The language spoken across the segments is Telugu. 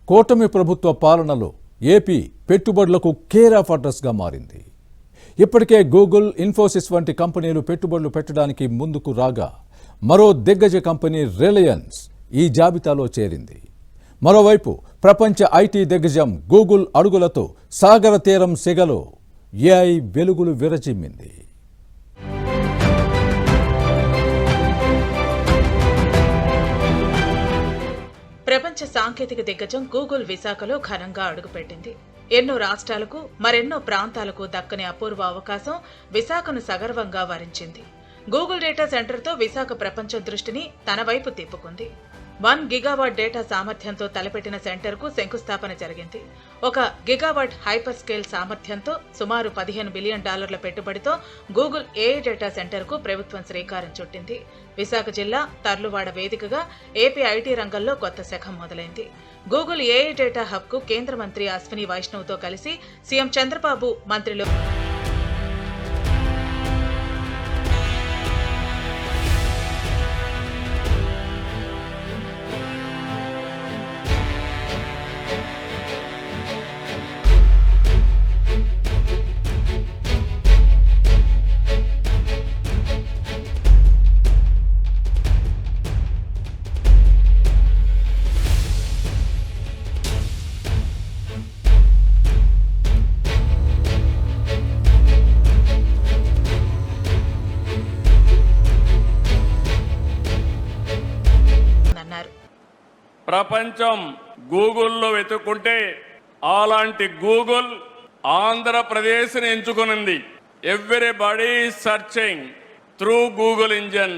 కూటమి ప్రభుత్వ పాలనలో ఏపీ పెట్టుబడులకు కేర్ ఆఫ్ అడ్రస్గా మారింది. ఇప్పటికే గూగుల్, ఇన్ఫోసిస్ వంటి కంపెనీలు పెట్టుబడులు పెట్టడానికి ముందుకు రాగా మరో దిగ్గజ కంపెనీ రిలయన్స్ ఈ జాబితాలో చేరింది. మరోవైపు ప్రపంచ ఐటీ దిగ్గజం గూగుల్ అడుగులతో సాగర తీరం సెగలో ఏఐ వెలుగులు విరజిమ్మింది. ప్రపంచ సాంకేతిక దిగ్గజం గూగుల్ విశాఖలో ఘనంగా అడుగుపెట్టింది. ఎన్నో రాష్ట్రాలకు, మరెన్నో ప్రాంతాలకు దక్కని అపూర్వ అవకాశం విశాఖను సగర్వంగా వరించింది. గూగుల్ డేటా సెంటర్తో విశాఖ ప్రపంచం దృష్టిని తన వైపు తిప్పుకుంది. 1 గిగావాట్ డేటా సామర్థ్యంతో తలపెట్టిన సెంటర్కు శంకుస్థాపన జరిగింది. 1 గిగావాట్ హైపర్ స్కేల్ సామర్థ్యంతో సుమారు $15 బిలియన్ పెట్టుబడితో గూగుల్ ఏఐ డేటా సెంటర్కు ప్రభుత్వం శ్రీకారం చుట్టింది. విశాఖ జిల్లా తర్లువాడ వేదికగా ఏపీ ఐటీ రంగంలో కొత్త శకం మొదలైంది. గూగుల్ ఏఐ డేటా హబ్కు కేంద్ర మంత్రి అశ్విని వైష్ణవ్తో కలిసి సీఎం చంద్రబాబు, మంత్రులు ప్రపంచం గూగుల్లో వెతుక్కుంటే అలాంటి గూగుల్ ఆంధ్రప్రదేశ్ని ఎంచుకునింది. Everybody searching through Google engine,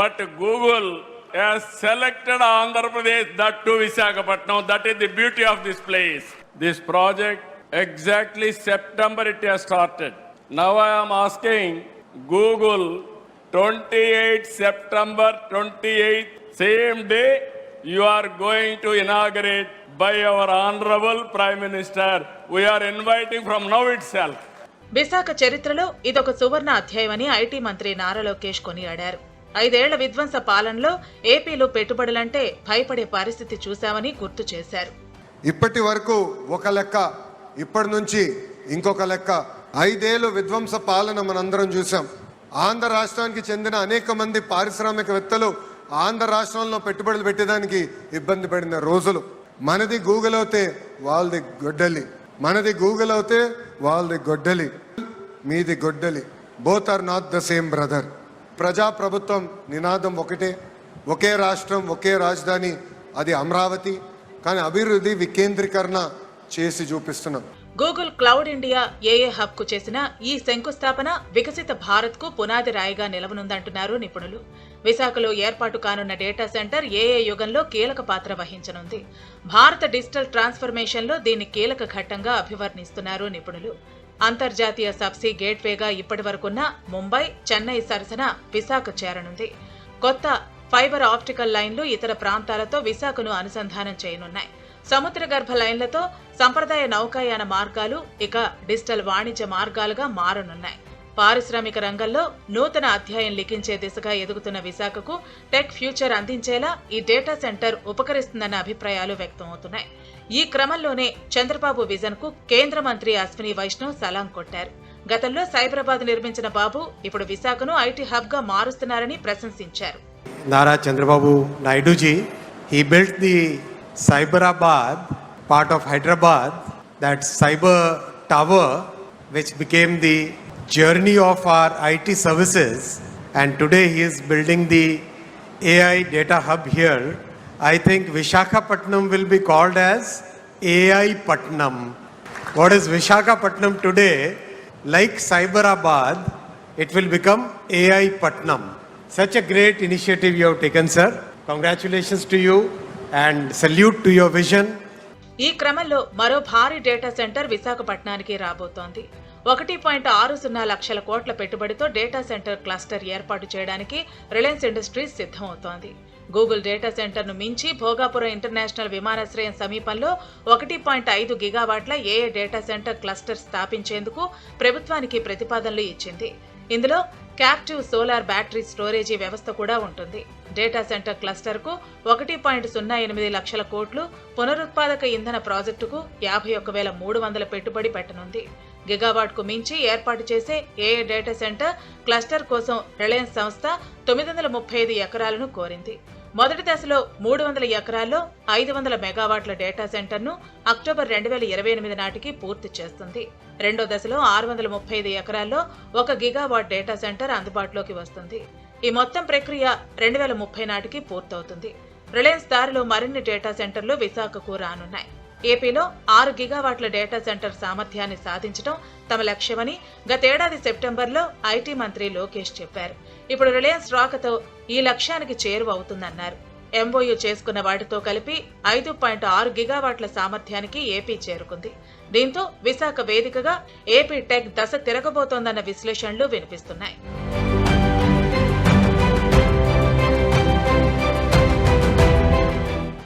but Google has selected Andhra Pradesh, that too Visakhapatnam. That is the beauty of this place. This project, exactly September it has started. Now I am asking Google, 28 September 28, same day, you are going to inaugurate by our Honorable Prime Minister. We are inviting from now itself. Visakha చరిత్రలో ఇదొక సువర్ణ అధ్యాయమని ఐటీ మంత్రి నారా లోకేష్ కొనియాడారు. 5 ఏళ్ల విధ్వంస పాలనలో ఏపీలో పెట్టుబడులంటే భయపడే పరిస్థితి చూశామని గుర్తు చేశారు. ఇప్పటి వరకు ఒక లెక్క, ఇప్పటి నుంచి ఇంకొక లెక్క. 5 ఏళ్ల విధ్వంస పాలన మనందరం చూసాం. ఆంధ్ర రాష్ట్రానికి చెందిన అనేక మంది పారిశ్రామికవేత్తలు ఆంధ్ర రాష్ట్రంలో పెట్టుబడులు పెట్టడానికి ఇబ్బంది పడిన రోజులు. మనది గూగుల్ అవుతే వాళ్ళది గొడ్డలి, మనది గూగుల్ అవుతే వాళ్ళది గొడ్డలి, మీది గొడ్డలి. Both are not the same brother. ప్రజాప్రభుత్వం నినాదం ఒకటే, ఒకే రాష్ట్రం, ఒకే రాజధాని, అది అమరావతి. కానీ అభివృద్ధి వికేంద్రీకరణ చేసి చూపిస్తున్నాం. గూగుల్ క్లౌడ్ ఇండియా ఏఏ హబ్ కు చేసిన ఈ శంకుస్థాపన వికసిత భారత్ కు పునాది రాయిగా నిలవనుందంటున్నారు నిపుణులు. విశాఖలో ఏర్పాటు కానున్న డేటా సెంటర్ ఏఏ యుగంలో కీలక పాత్ర వహించనుంది. భారత డిజిటల్ ట్రాన్స్ఫర్మేషన్ లో దీన్ని కీలక ఘట్టంగా అభివర్ణిస్తున్నారు నిపుణులు. అంతర్జాతీయ సబ్సీ గేట్వేగా ఇప్పటి వరకున్న ముంబై, చెన్నై సరసన విశాఖ చేరనుంది. కొత్త ఫైబర్ ఆప్టికల్ లైన్లు ఇతర ప్రాంతాలతో విశాఖను అనుసంధానం చేయనున్నాయి. సముద్ర గర్భ లైన్లతో సంప్రదాయ నౌకాయాన మార్గాలు ఇక డిజిటల్ వాణిజ్య మార్గాలుగా మారనున్నాయి. పారిశ్రామిక రంగంలో నూతన అధ్యాయం లిఖించే దిశగా ఎదుగుతున్న విశాఖకు టెక్ ఫ్యూచర్ అందించేలా ఈ డేటా సెంటర్ ఉపకరిస్తుందన్న అభిప్రాయాలు వ్యక్తమవుతున్నాయి. ఈ క్రమంలోనే చంద్రబాబు విజన్ కు కేంద్ర మంత్రి అశ్విని వైష్ణవ్ సలాం కొట్టారు. గతంలో సైబరాబాద్ నిర్మించిన బాబు ఇప్పుడు విశాఖను ఐటీ హబ్ గా మారుస్తున్నారని ప్రశంసించారు. Nara Chandrababu Naidu ji, he built the Cyberabad part of Hyderabad, that cyber tower which became the journey of our IT services, and today he is building the AI data hub here. I think Visakhapatnam will be called as AI Patnam. What is Visakhapatnam today? Like Cyberabad, it will become AI Patnam. Such a great initiative you have taken, sir. Congratulations to you and salute to your vision. ఈ క్రమంలో మరో భారీ డేటా సెంటర్ విశాఖపట్నానికి రాబోతోంది. 1.60 లక్షల కోట్ల పెట్టుబడితో డేటా సెంటర్ క్లస్టర్ ఏర్పాటు చేయడానికి రిలయన్స్ ఇండస్ట్రీస్ సిద్ధమవుతోంది. గూగుల్ డేటా సెంటర్ను మించి భోగాపురం ఇంటర్నేషనల్ విమానాశ్రయం సమీపంలో 1.5 గిగావాట్ల ఏఏ డేటా సెంటర్ క్లస్టర్ స్థాపించేందుకు ప్రభుత్వానికి ప్రతిపాదనలు ఇచ్చింది. ఇందులో క్యాప్టివ్ సోలార్ బ్యాటరీ స్టోరేజీ వ్యవస్థ కూడా ఉంటుంది. డేటా సెంటర్ క్లస్టర్కు 1.08 లక్షల కోట్లు, పునరుత్పాదక ఇంధన ప్రాజెక్టుకు 51,300 పెట్టుబడి పెట్టనుంది. గిగావాట్కు మించి ఏర్పాటు చేసే ఏఏ డేటా సెంటర్ క్లస్టర్ కోసం రిలయన్స్ సంస్థ 935 ఎకరాలను కోరింది. మొదటి దశలో 300 ఎకరాల్లో 500 మెగావాట్ల డేటా సెంటర్ను అక్టోబర్ 2028 నాటికి పూర్తి చేస్తుంది. రెండో దశలో 635 ఎకరాల్లో 1 గిగావాట్ డేటా సెంటర్ అందుబాటులోకి వస్తుంది. ఈ మొత్తం ప్రక్రియ 2030 నాటికి పూర్తవుతుంది. రిలయన్స్ దారిలో మరిన్ని డేటా సెంటర్లు విశాఖకు రానున్నాయి. ఏపీలో 6 గిగావాట్ల డేటా సెంటర్ సామర్థ్యాన్ని సాధించడం తమ లక్ష్యమని గతేడాది సెప్టెంబర్లో ఐటీ మంత్రి లోకేష్ చెప్పారు. ఇప్పుడు రిలయన్స్ రాకతో ఈ లక్ష్యానికి చేరువవుతుందన్నారు. ఎంఓయూ చేసుకున్న వాటితో కలిపి 5.6 గిగావాట్ల సామర్థ్యానికి ఏపీ చేరుకుంది. దీంతో విశాఖ వేదికగా ఏపీ టెక్ దశ తిరగబోతోందన్న విశ్లేషణలు వినిపిస్తున్నాయి.